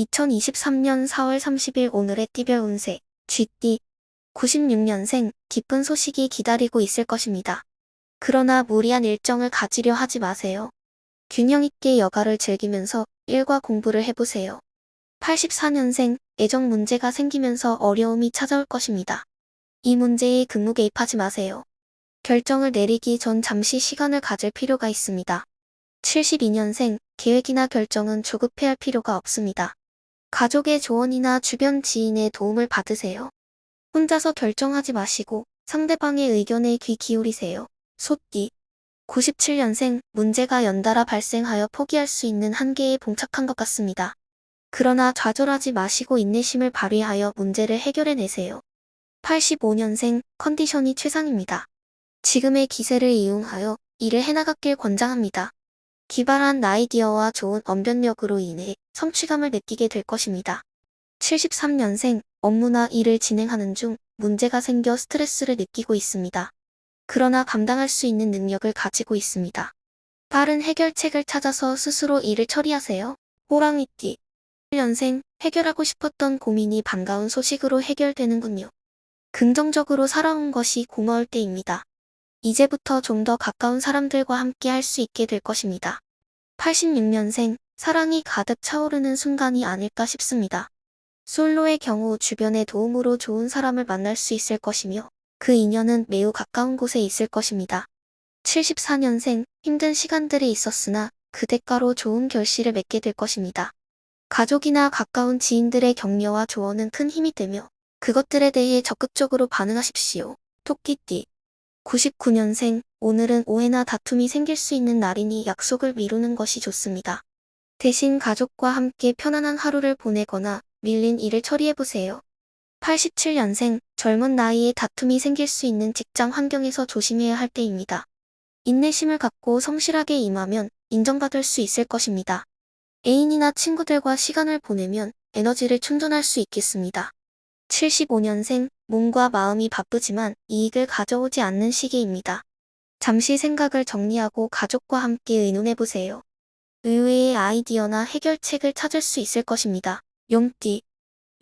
2023년 4월 30일 오늘의 띠별 운세, 쥐띠, 96년생, 기쁜 소식이 기다리고 있을 것입니다. 그러나 무리한 일정을 가지려 하지 마세요. 균형 있게 여가를 즐기면서 일과 공부를 해보세요. 84년생, 애정 문제가 생기면서 어려움이 찾아올 것입니다. 이 문제에 급무개입하지 마세요. 결정을 내리기 전 잠시 시간을 가질 필요가 있습니다. 72년생, 계획이나 결정은 조급해할 필요가 없습니다. 가족의 조언이나 주변 지인의 도움을 받으세요. 혼자서 결정하지 마시고 상대방의 의견에 귀 기울이세요. 소띠, 97년생, 문제가 연달아 발생하여 포기할 수 있는 한계에 봉착한 것 같습니다. 그러나 좌절하지 마시고 인내심을 발휘하여 문제를 해결해내세요. 85년생, 컨디션이 최상입니다. 지금의 기세를 이용하여 일을 해나갔길 권장합니다. 기발한 아이디어와 좋은 언변력으로 인해 성취감을 느끼게 될 것입니다. 73년생, 업무나 일을 진행하는 중 문제가 생겨 스트레스를 느끼고 있습니다. 그러나 감당할 수 있는 능력을 가지고 있습니다. 빠른 해결책을 찾아서 스스로 일을 처리하세요. 호랑이띠, 1년생, 해결하고 싶었던 고민이 반가운 소식으로 해결되는군요. 긍정적으로 살아온 것이 고마울 때입니다. 이제부터 좀 더 가까운 사람들과 함께 할 수 있게 될 것입니다. 86년생, 사랑이 가득 차오르는 순간이 아닐까 싶습니다. 솔로의 경우 주변의 도움으로 좋은 사람을 만날 수 있을 것이며 그 인연은 매우 가까운 곳에 있을 것입니다. 74년생, 힘든 시간들이 있었으나 그 대가로 좋은 결실을 맺게 될 것입니다. 가족이나 가까운 지인들의 격려와 조언은 큰 힘이 되며 그것들에 대해 적극적으로 반응하십시오. 토끼띠, 99년생, 오늘은 오해나 다툼이 생길 수 있는 날이니 약속을 미루는 것이 좋습니다. 대신 가족과 함께 편안한 하루를 보내거나 밀린 일을 처리해보세요. 87년생, 젊은 나이에 다툼이 생길 수 있는 직장 환경에서 조심해야 할 때입니다. 인내심을 갖고 성실하게 임하면 인정받을 수 있을 것입니다. 애인이나 친구들과 시간을 보내면 에너지를 충전할 수 있겠습니다. 75년생, 몸과 마음이 바쁘지만 이익을 가져오지 않는 시기입니다. 잠시 생각을 정리하고 가족과 함께 의논해보세요. 의외의 아이디어나 해결책을 찾을 수 있을 것입니다. 용띠,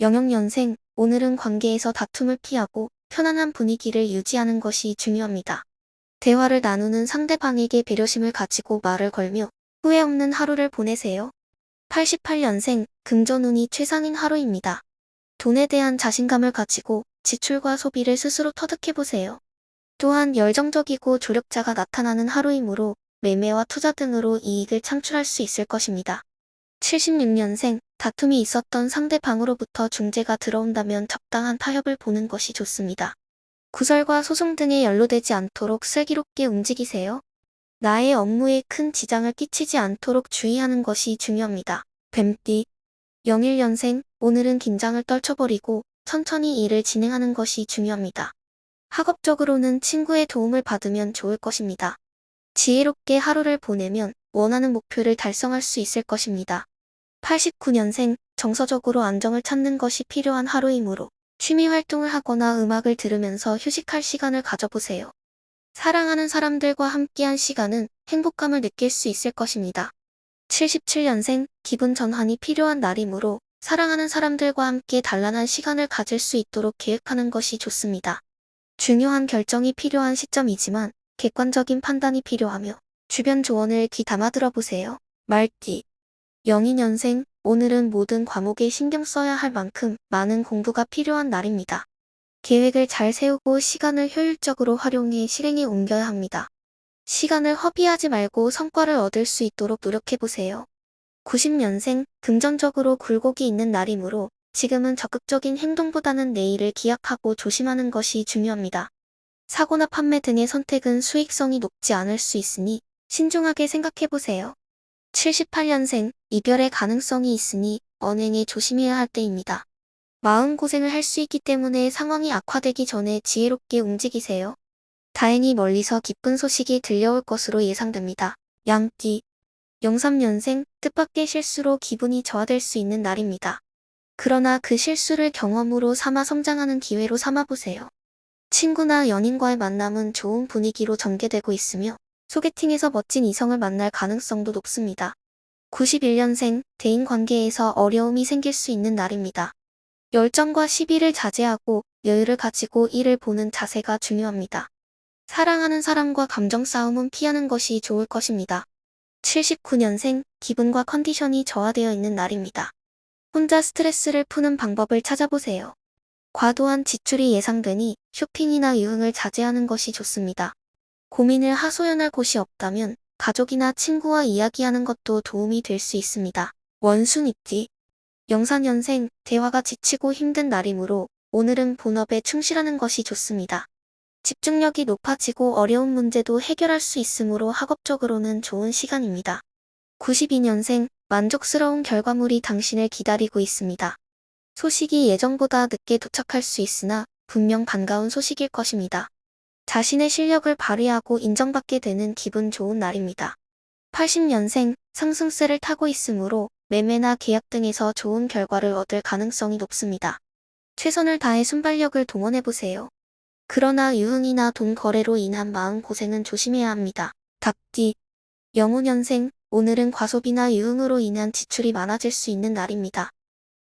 영영년생, 오늘은 관계에서 다툼을 피하고 편안한 분위기를 유지하는 것이 중요합니다. 대화를 나누는 상대방에게 배려심을 가지고 말을 걸며 후회 없는 하루를 보내세요. 88년생, 금전운이 최상인 하루입니다. 돈에 대한 자신감을 가지고 지출과 소비를 스스로 터득해보세요. 또한 열정적이고 조력자가 나타나는 하루이므로 매매와 투자 등으로 이익을 창출할 수 있을 것입니다. 76년생, 다툼이 있었던 상대방으로부터 중재가 들어온다면 적당한 타협을 보는 것이 좋습니다. 구설과 소송 등에 연루되지 않도록 슬기롭게 움직이세요. 나의 업무에 큰 지장을 끼치지 않도록 주의하는 것이 중요합니다. 뱀띠, 01년생, 오늘은 긴장을 떨쳐버리고 천천히 일을 진행하는 것이 중요합니다. 학업적으로는 친구의 도움을 받으면 좋을 것입니다. 지혜롭게 하루를 보내면 원하는 목표를 달성할 수 있을 것입니다. 89년생, 정서적으로 안정을 찾는 것이 필요한 하루이므로 취미 활동을 하거나 음악을 들으면서 휴식할 시간을 가져보세요. 사랑하는 사람들과 함께한 시간은 행복감을 느낄 수 있을 것입니다. 77년생, 기분 전환이 필요한 날이므로 사랑하는 사람들과 함께 단란한 시간을 가질 수 있도록 계획하는 것이 좋습니다. 중요한 결정이 필요한 시점이지만 객관적인 판단이 필요하며 주변 조언을 귀 담아 들어보세요. 말띠, 02년생, 오늘은 모든 과목에 신경 써야 할 만큼 많은 공부가 필요한 날입니다. 계획을 잘 세우고 시간을 효율적으로 활용해 실행에 옮겨야 합니다. 시간을 허비하지 말고 성과를 얻을 수 있도록 노력해보세요. 90년생, 금전적으로 굴곡이 있는 날이므로 지금은 적극적인 행동보다는 내일을 기약하고 조심하는 것이 중요합니다. 사고나 판매 등의 선택은 수익성이 높지 않을 수 있으니 신중하게 생각해보세요. 78년생, 이별의 가능성이 있으니 언행에 조심해야 할 때입니다. 마음고생을 할 수 있기 때문에 상황이 악화되기 전에 지혜롭게 움직이세요. 다행히 멀리서 기쁜 소식이 들려올 것으로 예상됩니다. 양띠, 03년생, 뜻밖의 실수로 기분이 저하될 수 있는 날입니다. 그러나 그 실수를 경험으로 삼아 성장하는 기회로 삼아보세요. 친구나 연인과의 만남은 좋은 분위기로 전개되고 있으며 소개팅에서 멋진 이성을 만날 가능성도 높습니다. 91년생, 대인관계에서 어려움이 생길 수 있는 날입니다. 열정과 시비를 자제하고 여유를 가지고 일을 보는 자세가 중요합니다. 사랑하는 사람과 감정 싸움은 피하는 것이 좋을 것입니다. 79년생, 기분과 컨디션이 저하되어 있는 날입니다. 혼자 스트레스를 푸는 방법을 찾아보세요. 과도한 지출이 예상되니 쇼핑이나 유흥을 자제하는 것이 좋습니다. 고민을 하소연할 곳이 없다면 가족이나 친구와 이야기하는 것도 도움이 될 수 있습니다. 원숭이띠, 영사년생, 대화가 지치고 힘든 날이므로 오늘은 본업에 충실하는 것이 좋습니다. 집중력이 높아지고 어려운 문제도 해결할 수 있으므로 학업적으로는 좋은 시간입니다. 92년생, 만족스러운 결과물이 당신을 기다리고 있습니다. 소식이 예정보다 늦게 도착할 수 있으나 분명 반가운 소식일 것입니다. 자신의 실력을 발휘하고 인정받게 되는 기분 좋은 날입니다. 80년생, 상승세를 타고 있으므로 매매나 계약 등에서 좋은 결과를 얻을 가능성이 높습니다. 최선을 다해 순발력을 동원해보세요. 그러나 유흥이나 돈 거래로 인한 마음고생은 조심해야 합니다. 닭띠, 영우년생, 오늘은 과소비나 유흥으로 인한 지출이 많아질 수 있는 날입니다.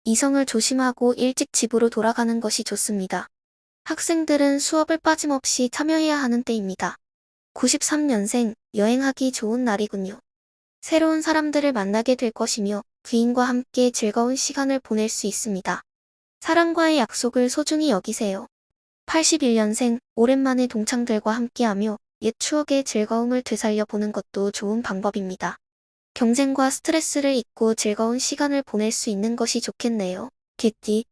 이성을 조심하고 일찍 집으로 돌아가는 것이 좋습니다. 학생들은 수업을 빠짐없이 참여해야 하는 때입니다. 93년생, 여행하기 좋은 날이군요. 새로운 사람들을 만나게 될 것이며 부인과 함께 즐거운 시간을 보낼 수 있습니다. 사랑과의 약속을 소중히 여기세요. 81년생, 오랜만에 동창들과 함께하며 옛 추억의 즐거움을 되살려 보는 것도 좋은 방법입니다. 경쟁과 스트레스를 잊고 즐거운 시간을 보낼 수 있는 것이 좋겠네요. 개띠,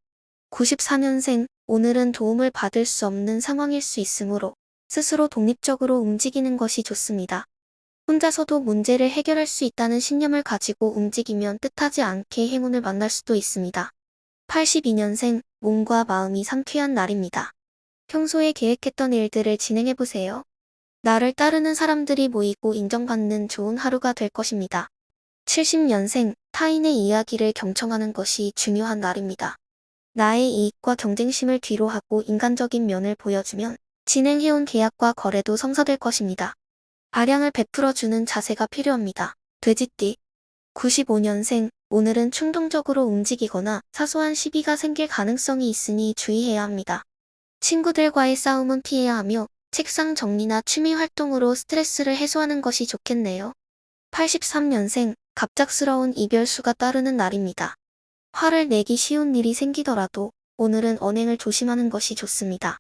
94년생, 오늘은 도움을 받을 수 없는 상황일 수 있으므로 스스로 독립적으로 움직이는 것이 좋습니다. 혼자서도 문제를 해결할 수 있다는 신념을 가지고 움직이면 뜻하지 않게 행운을 만날 수도 있습니다. 82년생, 몸과 마음이 상쾌한 날입니다. 평소에 계획했던 일들을 진행해보세요. 나를 따르는 사람들이 모이고 인정받는 좋은 하루가 될 것입니다. 70년생, 타인의 이야기를 경청하는 것이 중요한 날입니다. 나의 이익과 경쟁심을 뒤로하고 인간적인 면을 보여주면 진행해온 계약과 거래도 성사될 것입니다. 아량을 베풀어주는 자세가 필요합니다. 돼지띠, 95년생, 오늘은 충동적으로 움직이거나 사소한 시비가 생길 가능성이 있으니 주의해야 합니다. 친구들과의 싸움은 피해야 하며 책상 정리나 취미 활동으로 스트레스를 해소하는 것이 좋겠네요. 83년생, 갑작스러운 이별수가 따르는 날입니다. 화를 내기 쉬운 일이 생기더라도 오늘은 언행을 조심하는 것이 좋습니다.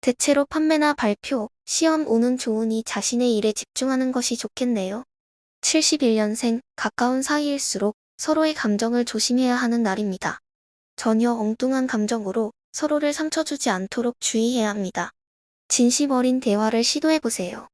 대체로 판매나 발표, 시험 오는 좋으니 자신의 일에 집중하는 것이 좋겠네요. 71년생, 가까운 사이일수록 서로의 감정을 조심해야 하는 날입니다. 전혀 엉뚱한 감정으로 서로를 상처 주지 않도록 주의해야 합니다. 진심 어린 대화를 시도해보세요.